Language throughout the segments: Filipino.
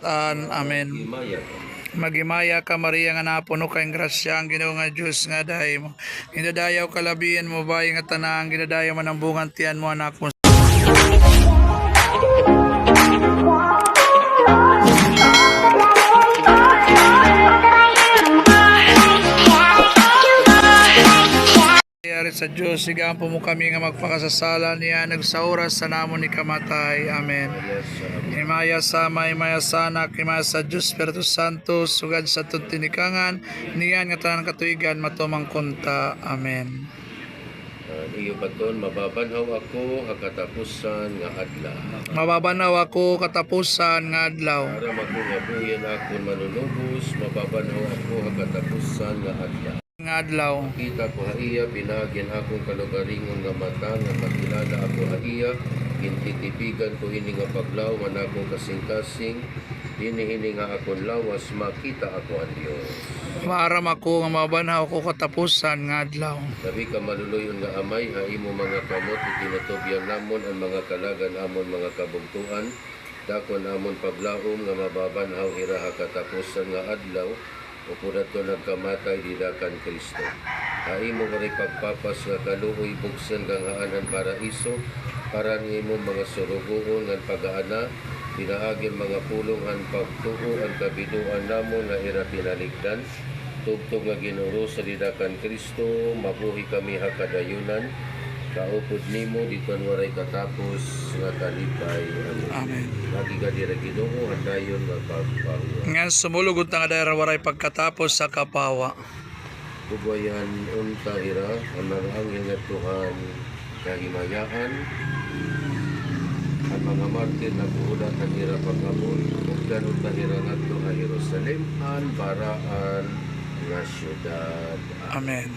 kabubot-an. Amen. Magimaya ka Maria nga napuno kayong grasya ang Ginoo nga Dios nga dahi mo. Ginadayaw kalabian mo bayi nga tanang ginadayaw man ang bungan tiyan mo anak mo. Sa Diyos, sigampo mo kami nga magpakasasala niya sa oras sa namon ni kamatay. Amen. Himaya sama, himaya sa anak, himaya sa Diyos, Espiritu Santo, sugad sa tutinikangan, niyan nga tanan katuigan, matumang kunta. Amen. Iyo baton, mababanhaw ako katapusan nga adlaw. Mababanaw ako katapusan nga adlaw. Para makungabuyan akong manunubos, mababanhaw ako katapusan nga adlaw. Nga adlaw. Kita ko haiya, pinagyan akong kalugaringon nga mata, nga makilala ako haiya, gintitipigan ko ini nga paglaw, man akong kasing-kasing, hini nga akong lawas, makita ako ang Diyos. Maaram ako nga mababanaw ako katapusan nga adlaw. Sabi ka maluluyon nga amay, haimo mga kamot, itinutubyan namon ang mga kalagan amon mga kabugtuan, dakon amon paglaom nga mababanhaw iraha katapusan nga adlaw, upunat ko nagkamatay didakan Kristo. Haimo nga rin pagpapas nga kaluoy buksan kang haanan paraiso, para ni mo mga surugoon nga pag-aana, pinaagin mga pulungan pagtuo ang kabiduan namon nga ira tinaligdan, tugtog nga Ginoo sa didakan Kristo, mabuhi kami hakadayunan, kaupod nimo dito waray katapos nga kalipay. Amen. Lagi ka dira Ginoo handayon nga pagpahuwa. Ngan sumulugod na nga dahil waray pagkatapos sa kapawa. Tubayan unta ira ang mga anghel nga Tuhan kahimayaan, ang mga martir na buulat ang ira pagkamon, ug ganun ta ira ngadto nga Jerusalem an baraan nga syudad. Amen.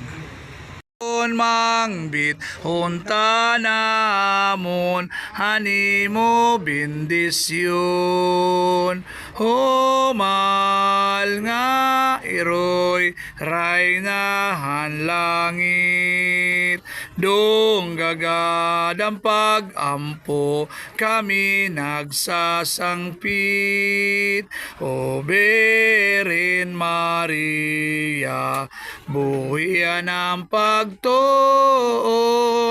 Mangbit hunta namon hanimo bendisyon, humal nga iroy raynahan langit, dunggagadang pag-ampo kami nagsasangpit. O Berin Maria, buhian ang pagtuo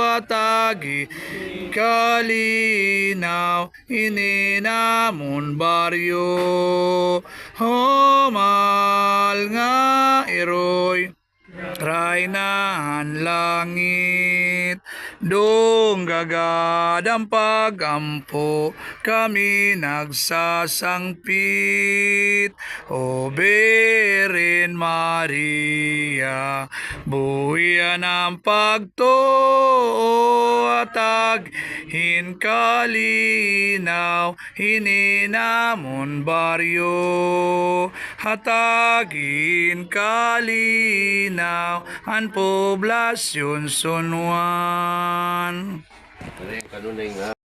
at agi kalinaw ininamon baryo, humal nga iroy raynahan langit, dunggagadang pag-ampo kami nagsasangpit. O Berin Maria, buhian ang pagtuo at aghin kalinaw hininamon baryo, hatagin kalinaw ang poblasyon sunwan. Kanunay nga